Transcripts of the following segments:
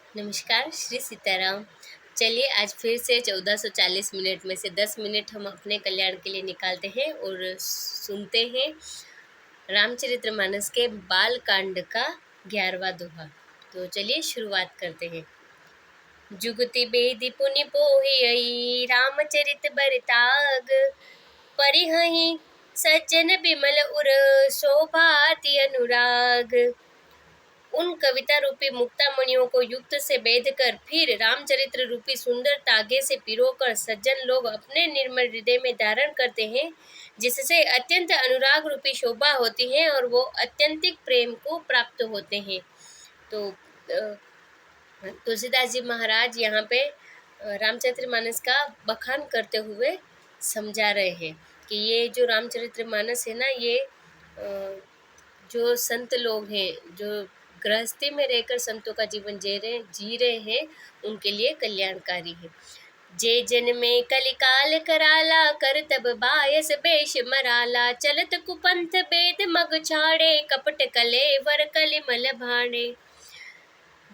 नमस्कार, श्री सीताराम। चलिए आज फिर से 1440 मिनट में से 10 मिनट हम अपने कल्याण के लिए निकालते हैं और सुनते हैं रामचरितमानस के बाल कांड का 11वां दोहा। तो चलिए शुरुआत करते हैं। जुगति बेदि पुनि पोहियई रामचरित बरताग परिहहि सज्जन बिमल उर शोभाति अनुराग। उन कविता रूपी मुक्ता मणियों को युक्त से बेध कर फिर रामचरित्र रूपी सुंदर तागे से पिरोकर सज्जन लोग अपने निर्मल हृदय में धारण करते हैं, जिससे अत्यंत अनुराग रूपी शोभा होती है और वो अत्यंतिक प्रेम को प्राप्त होते हैं। तो तुलसीदास जी महाराज यहाँ पे रामचरितमानस का बखान करते हुए समझा रहे हैं कि ये जो रामचरितमानस है ना, ये जो संत लोग हैं, जो गृहस्थी में रहकर संतों का जीवन जी रहे हैं, उनके लिए कल्याणकारी है। जे जन में कलिकाल कराला कर तब बायस बेश मराला चलत कुपंथ बेद मग छाड़े कपट कले वर कलिमल भाड़े।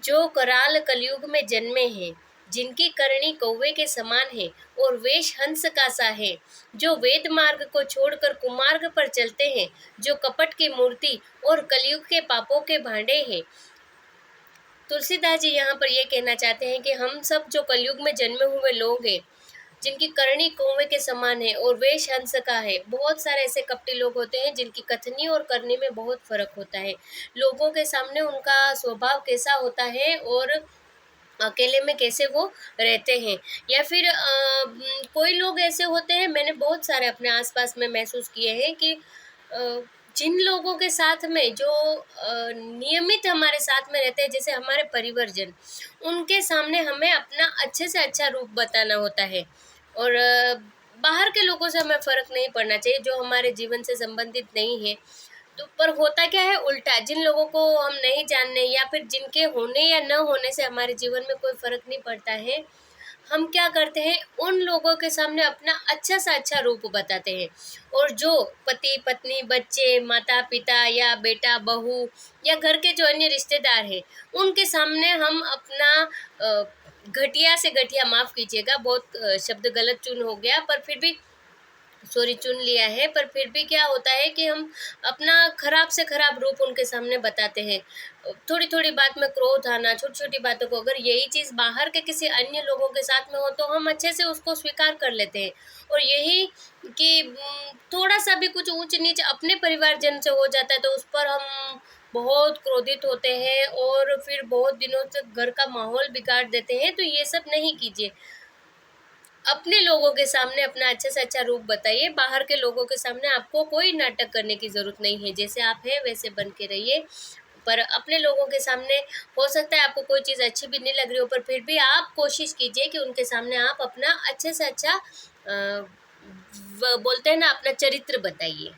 जो कराल कलयुग में जन्मे हैं, जिनकी करनी कौवे के समान है और वेश हंस का सा है, जो वेद मार्ग को छोड़कर कुमार्ग पर चलते हैं, जो कपट की मूर्ति और कलयुग के पापों के भांडे हैं। तुलसीदास जी यहाँ पर ये कहना चाहते हैं कि हम सब जो कलयुग में जन्मे हुए लोग हैं, जिनकी करनी कौवे के समान है और वेश हंस का है। बहुत सारे ऐसे कपटी लोग होते हैं जिनकी कथनी और करनी में बहुत फर्क होता है। लोगों के सामने उनका स्वभाव कैसा होता है और अकेले में कैसे वो रहते हैं, या फिर कोई लोग ऐसे होते हैं, मैंने बहुत सारे अपने आसपास में महसूस किए हैं कि जिन लोगों के साथ में जो नियमित हमारे साथ में रहते हैं, जैसे हमारे परिवारजन, उनके सामने हमें अपना अच्छे से अच्छा रूप बताना होता है और बाहर के लोगों से हमें फ़र्क नहीं पड़ना चाहिए जो हमारे जीवन से संबंधित नहीं है। तो पर होता क्या है उल्टा, जिन लोगों को हम नहीं जानने या फिर जिनके होने या न होने से हमारे जीवन में कोई फ़र्क नहीं पड़ता है, हम क्या करते हैं, उन लोगों के सामने अपना अच्छा सा अच्छा रूप बताते हैं। और जो पति पत्नी बच्चे माता पिता या बेटा बहू या घर के जो अन्य रिश्तेदार हैं, उनके सामने हम अपना घटिया से घटिया, माफ़ कीजिएगा बहुत शब्द गलत चुन हो गया, पर फिर भी सॉरी चुन लिया है, पर फिर भी क्या होता है कि हम अपना खराब से खराब रूप उनके सामने बताते हैं। थोड़ी थोड़ी बात में क्रोध आना, छोटी छोटी बातों को, अगर यही चीज़ बाहर के किसी अन्य लोगों के साथ में हो तो हम अच्छे से उसको स्वीकार कर लेते हैं। और यही कि थोड़ा सा भी कुछ ऊंच नीच अपने परिवारजन से हो जाता है तो उस पर हम बहुत क्रोधित होते हैं और फिर बहुत दिनों तक घर का माहौल बिगाड़ देते हैं। तो ये सब नहीं कीजिए। अपने लोगों के सामने अपना अच्छे से अच्छा रूप बताइए। बाहर के लोगों के सामने आपको कोई नाटक करने की ज़रूरत नहीं है। जैसे आप हैं वैसे बन के रहिए। पर अपने लोगों के सामने हो सकता है आपको कोई चीज़ अच्छी भी नहीं लग रही हो, पर फिर भी आप कोशिश कीजिए कि उनके सामने आप अपना अच्छे से अच्छा बोलते हैं ना, अपना चरित्र बताइए।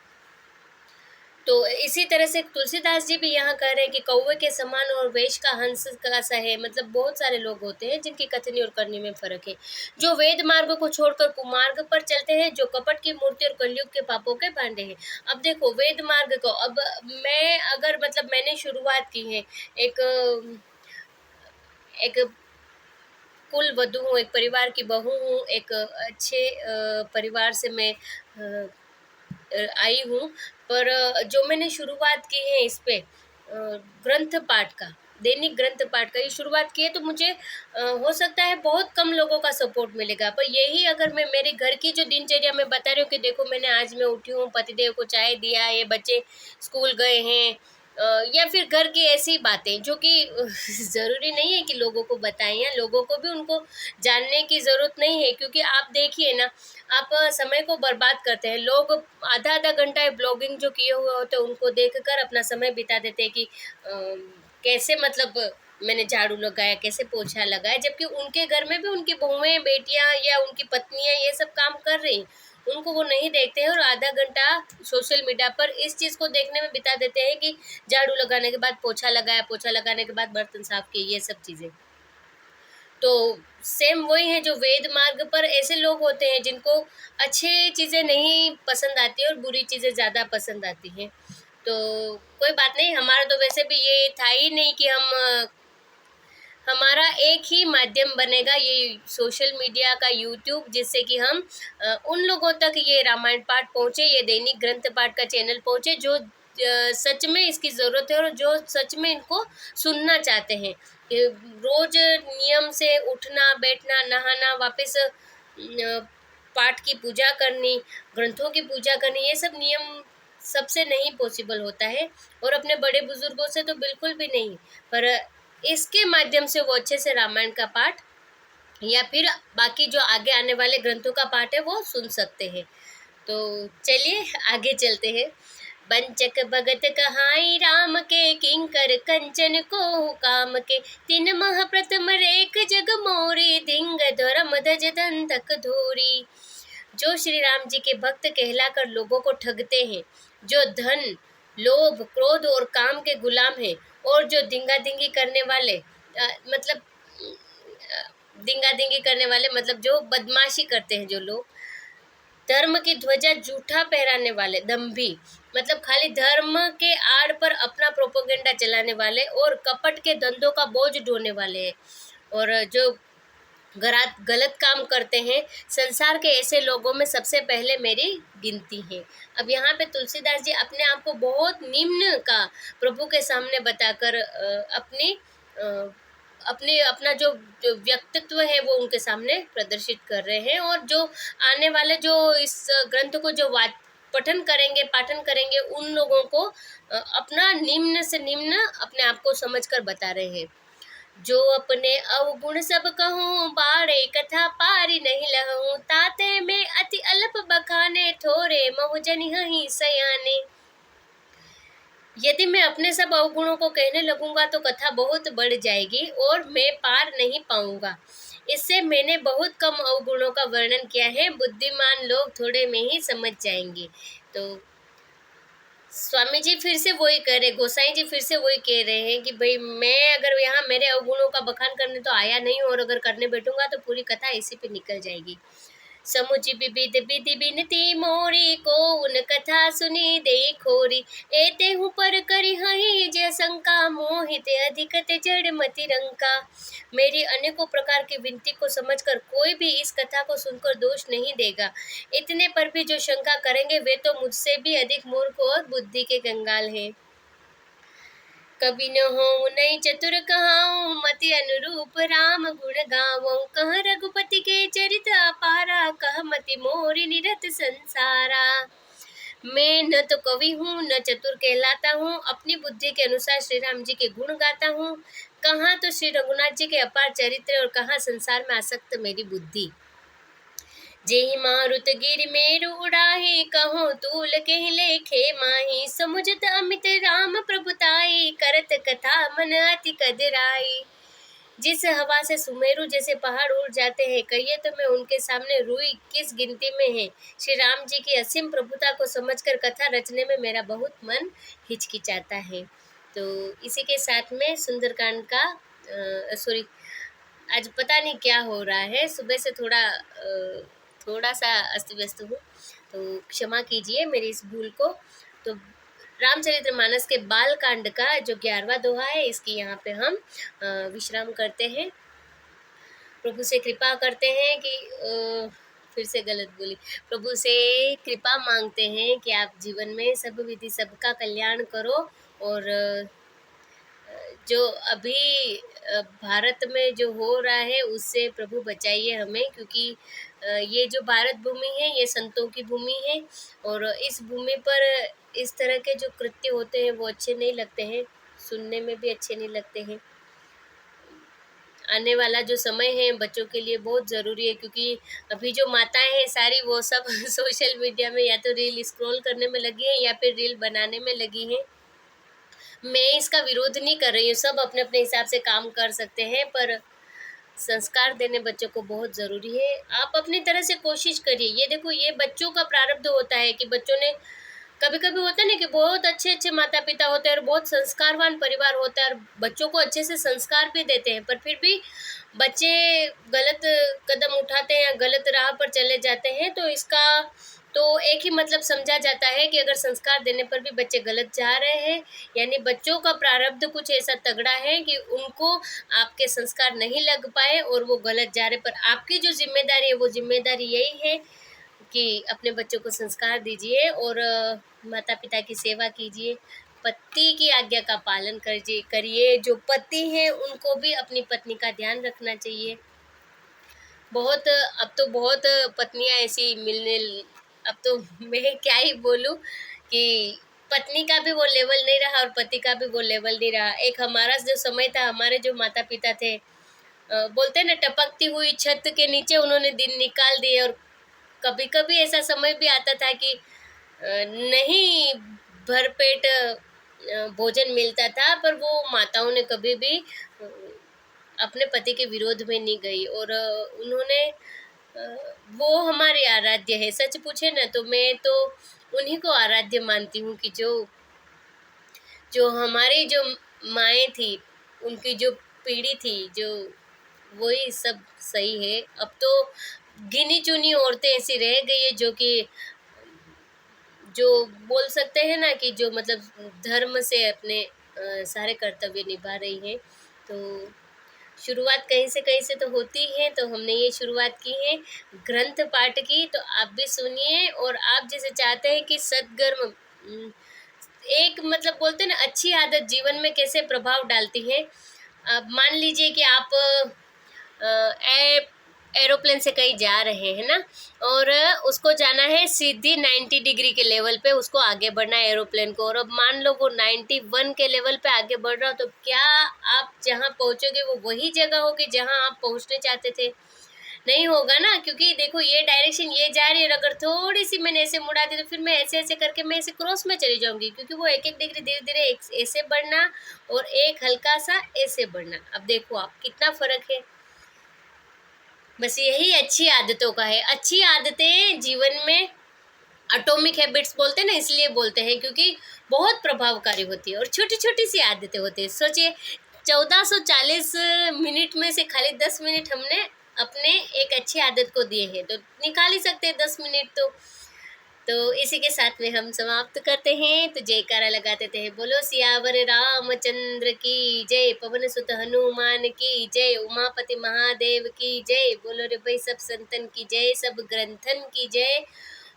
तो इसी तरह से तुलसीदास जी भी यहाँ कह रहे हैं कि कौवे के समान और वेश का हंस का सा है। मतलब बहुत सारे लोग होते हैं जिनकी कथनी और करनी में फर्क है, जो वेद मार्ग को छोड़कर कुमार्ग पर चलते हैं, जो कपट की मूर्ति और कलयुग के पापों के भांडे हैं। अब देखो वेद मार्ग को, अब मैं अगर मतलब मैंने शुरुआत की है, एक एक कुल वधू हूँ, एक परिवार की बहू हूँ, एक अच्छे परिवार से मैं आई हूँ। पर जो मैंने शुरुआत की है इस पे ग्रंथ पाठ का, दैनिक ग्रंथ पाठ का ये शुरुआत की है, तो मुझे हो सकता है बहुत कम लोगों का सपोर्ट मिलेगा। पर यही अगर मैं मेरे घर की जो दिनचर्या में बता रही हूँ कि देखो मैंने आज मैं उठी हूँ, पतिदेव को चाय दिया, ये बच्चे स्कूल गए हैं, या फिर घर की ऐसी बातें जो कि ज़रूरी नहीं है कि लोगों को बताएं, या लोगों को भी उनको जानने की ज़रूरत नहीं है। क्योंकि आप देखिए ना, आप समय को बर्बाद करते हैं। लोग आधा आधा घंटा ब्लॉगिंग जो किए हुए होते हैं उनको देखकर अपना समय बिता देते हैं कि कैसे मतलब मैंने झाड़ू लगाया, कैसे पोछा लगाया, जबकि उनके घर में भी उनकी बहुएं बेटियां या उनकी पत्नियां ये सब काम कर रही, उनको वो नहीं देखते हैं और आधा घंटा सोशल मीडिया पर इस चीज़ को देखने में बिता देते हैं कि झाड़ू लगाने के बाद पोछा लगाया, पोछा लगाने के बाद बर्तन साफ किए, ये सब चीज़ें। तो सेम वही है, जो वेद मार्ग पर ऐसे लोग होते हैं जिनको अच्छी चीज़ें नहीं पसंद आती और बुरी चीज़ें ज़्यादा पसंद आती हैं। तो कोई बात नहीं, हमारा तो वैसे भी ये था ही नहीं कि हम हमारा एक ही माध्यम बनेगा, ये सोशल मीडिया का यूट्यूब, जिससे कि हम उन लोगों तक ये रामायण पाठ पहुँचे, ये दैनिक ग्रंथ पाठ का चैनल पहुँचे जो सच में इसकी ज़रूरत है और जो सच में इनको सुनना चाहते हैं। रोज नियम से उठना, बैठना, नहाना, वापस पाठ की पूजा करनी, ग्रंथों की पूजा करनी, ये सब नियम सबसे नहीं पॉसिबल होता है और अपने बड़े बुजुर्गों से तो बिल्कुल भी नहीं। पर इसके माध्यम से वो अच्छे से रामायण का पाठ या फिर बाकी जो आगे आने वाले ग्रंथों का पाठ है वो सुन सकते हैं। तो चलिए आगे चलते हैं। बंचक भगत कहाई राम के, किंकर कंचन को काम के, तीन मह प्रथम रेख जग मोरी, धिंग धर्म धज दंतक धोरी। जो श्री राम जी के भक्त कहलाकर लोगों को ठगते हैं, जो धन, लोभ, क्रोध और काम के गुलाम हैं, और जो दिंगा दिंगी करने वाले मतलब दिंगा दिंगी करने वाले मतलब जो बदमाशी करते हैं, जो लोग धर्म की ध्वजा जूठा पहराने वाले, दम्भी मतलब खाली धर्म के आड़ पर अपना प्रोपोगेंडा चलाने वाले और कपट के धंधों का बोझ ढोने वाले हैं, और जो गलत काम करते हैं, संसार के ऐसे लोगों में सबसे पहले मेरी गिनती है। अब यहाँ पे तुलसीदास जी अपने आप को बहुत निम्न का प्रभु के सामने बताकर अपना जो व्यक्तित्व है वो उनके सामने प्रदर्शित कर रहे हैं, और जो आने वाले जो इस ग्रंथ को जो पाठन करेंगे उन लोगों को अपना निम्न से निम्न अपने आप को समझकर बता रहे हैं। जो अपने अवगुण सब कहूँ, बाड़े कथा पारी नहीं लहूँ, ताते में अति अल्प बखाने, थोरे महु जनि हहि सयाने। यदि मैं अपने सब अवगुणों को कहने लगूंगा तो कथा बहुत बढ़ जाएगी और मैं पार नहीं पाऊंगा। इससे मैंने बहुत कम अवगुणों का वर्णन किया है, बुद्धिमान लोग थोड़े में ही समझ जाएंगे। तो स्वामी जी फिर से वही कह रहे, गोसाई जी फिर से वही कह रहे हैं कि भाई मैं अगर यहाँ मेरे अवगुणों का बखान करने तो आया नहीं, और अगर करने बैठूंगा तो पूरी कथा इसी पे निकल जाएगी। समुझ विविध विधि बिनती मोरी, को उन कथा सुनी दे खोरी, एते हूँ पर करी हही जय शंका, मोहित अधिक ते जड़ मति रंका। मेरी अनेकों प्रकार की विनती को समझकर कोई भी इस कथा को सुनकर दोष नहीं देगा, इतने पर भी जो शंका करेंगे वे तो मुझसे भी अधिक मूर्ख और बुद्धि के कंगाल हैं। कवि न हो नहीं चतुर कहाऊं, मति अनुरूप राम गुण गावऊं, कह रघुपति के चरित अपारा, कह मति मोरी निरत संसारा। मैं न तो कवि हूँ न चतुर कहलाता हूँ, अपनी बुद्धि के अनुसार श्री राम जी के गुण गाता हूँ। कहाँ तो श्री रघुनाथ जी के अपार चरित्र और कहाँ संसार में आसक्त मेरी बुद्धि। जेहि मारुत गिरि मेरु उड़ाही, कहो तूल केहि लेखे माही, समुझत अमित राम प्रभुताई, करत कथा मन अति कदराई। जिस हवा से सुमेरु जैसे पहाड़ उड़ जाते हैं, कहिए तो मैं उनके सामने रुई किस गिनती में है। श्री राम जी की असीम प्रभुता को समझकर कथा रचने में मेरा बहुत मन हिचकिचाता है। तो इसी के साथ में सुंदरकांड का आज पता नहीं क्या हो रहा है, सुबह से थोड़ा सा अस्त व्यस्त हूँ, तो क्षमा कीजिए मेरी इस भूल को। तो रामचरितमानस के बाल कांड का जो 11वां दोहा है, इसकी यहाँ पे हम विश्राम करते हैं। प्रभु से कृपा करते हैं कि फिर से गलत बोली, प्रभु से कृपा मांगते हैं कि आप जीवन में सब विधि सबका कल्याण करो, और जो अभी भारत में जो हो रहा है उससे प्रभु बचाइए हमें, क्योंकि ये जो भारत भूमि है ये संतों की भूमि है, और इस भूमि पर इस तरह के जो कृत्य होते हैं वो अच्छे नहीं लगते हैं, सुनने में भी अच्छे नहीं लगते हैं। आने वाला जो समय है बच्चों के लिए बहुत ज़रूरी है, क्योंकि अभी जो माताएं हैं सारी वो सब सोशल मीडिया में या तो रील स्क्रॉल करने में लगी हैं या फिर रील बनाने में लगी हैं। मैं इसका विरोध नहीं कर रही हूँ, सब अपने अपने हिसाब से काम कर सकते हैं, पर संस्कार देने बच्चों को बहुत ज़रूरी है। आप अपनी तरह से कोशिश करिए। ये देखो, ये बच्चों का प्रारब्ध होता है कि बच्चों ने कभी कभी होता है ना कि बहुत अच्छे अच्छे माता पिता होते हैं और बहुत संस्कारवान परिवार होता है और बच्चों को अच्छे से संस्कार भी देते हैं, पर फिर भी बच्चे गलत कदम उठाते हैं, गलत राह पर चले जाते हैं, तो इसका तो एक ही मतलब समझा जाता है कि अगर संस्कार देने पर भी बच्चे गलत जा रहे हैं, यानी बच्चों का प्रारब्ध कुछ ऐसा तगड़ा है कि उनको आपके संस्कार नहीं लग पाए और वो गलत जा रहे, पर आपकी जो ज़िम्मेदारी है वो ज़िम्मेदारी यही है कि अपने बच्चों को संस्कार दीजिए और माता-पिता की सेवा कीजिए, पति की आज्ञा का पालन करिए। जो पति हैं उनको भी अपनी पत्नी का ध्यान रखना चाहिए। बहुत अब तो बहुत पत्नियाँ ऐसी मिलने ल अब तो मैं क्या ही बोलूँ कि पत्नी का भी वो लेवल नहीं रहा और पति का भी वो लेवल नहीं रहा। एक हमारा जो समय था, हमारे जो माता-पिता थे, बोलते हैं ना, टपकती हुई छत के नीचे उन्होंने दिन निकाल दिए, और कभी-कभी ऐसा समय भी आता था कि नहीं भरपेट भोजन मिलता था, पर वो माताओं ने कभी भी अपने पति के विरोध में नहीं गई, और उन्होंने वो हमारे आराध्य है। सच पूछे ना तो मैं तो उन्हीं को आराध्य मानती हूँ कि जो जो हमारी जो माएँ थी, उनकी जो पीढ़ी थी, जो वही सब सही है। अब तो गिनी-चुनी औरतें ऐसी रह गई है जो कि जो बोल सकते हैं ना कि जो मतलब धर्म से अपने सारे कर्तव्य निभा रही हैं। तो शुरुआत कहीं से तो होती है, तो हमने ये शुरुआत की है ग्रंथ पाठ की, तो आप भी सुनिए, और आप जैसे चाहते हैं कि सद्गर्म एक मतलब बोलते हैं ना अच्छी आदत जीवन में कैसे प्रभाव डालती है। अब मान लीजिए कि आप अ, ए एरोप्लेन से कहीं जा रहे हैं ना, और उसको जाना है सीधी 90 डिग्री के लेवल पे, उसको आगे बढ़ना है एरोप्लेन को, और अब मान लो वो 91 के लेवल पे आगे बढ़ रहा हो, तो क्या आप जहाँ पहुँचोगे वो वही जगह होगी जहाँ आप पहुँचने चाहते थे? नहीं होगा ना, क्योंकि देखो ये डायरेक्शन ये जा रही है, और अगर थोड़ी-सी मैंने ऐसे मुड़ा दी तो फिर मैं ऐसे-ऐसे करके मैं ऐसे क्रॉस में चली जाऊँगी, क्योंकि वो 1-1 डिग्री धीरे-धीरे एक ऐसे बढ़ना और एक हल्का-सा ऐसे बढ़ना। अब देखो आप कितना फ़र्क है। बस यही अच्छी आदतों का है। अच्छी आदतें जीवन में एटॉमिक हैबिट्स बोलते हैं ना, इसलिए बोलते हैं क्योंकि बहुत प्रभावकारी होती है और छोटी-छोटी सी आदतें होती हैं। सोचिए 1440 मिनट में से खाली 10 मिनट हमने अपने एक अच्छी आदत को दिए हैं, तो निकाल ही सकते हैं 10 मिनट तो। तो इसी के साथ में हम समाप्त करते हैं, तो जयकारा लगाते थे, बोलो सियावर रामचंद्र की जय, पवन सुत हनुमान की जय, उमापति महादेव की जय, बोलो रे भाई सब संतन की जय, सब ग्रंथन की जय।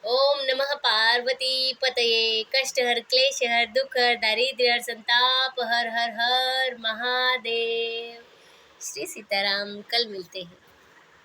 ओम नमः पार्वती पतये, कष्ट हर क्लेश हर दुख हर दारिद्र्य हर संताप हर हर हर महादेव। श्री सीताराम। कल मिलते हैं।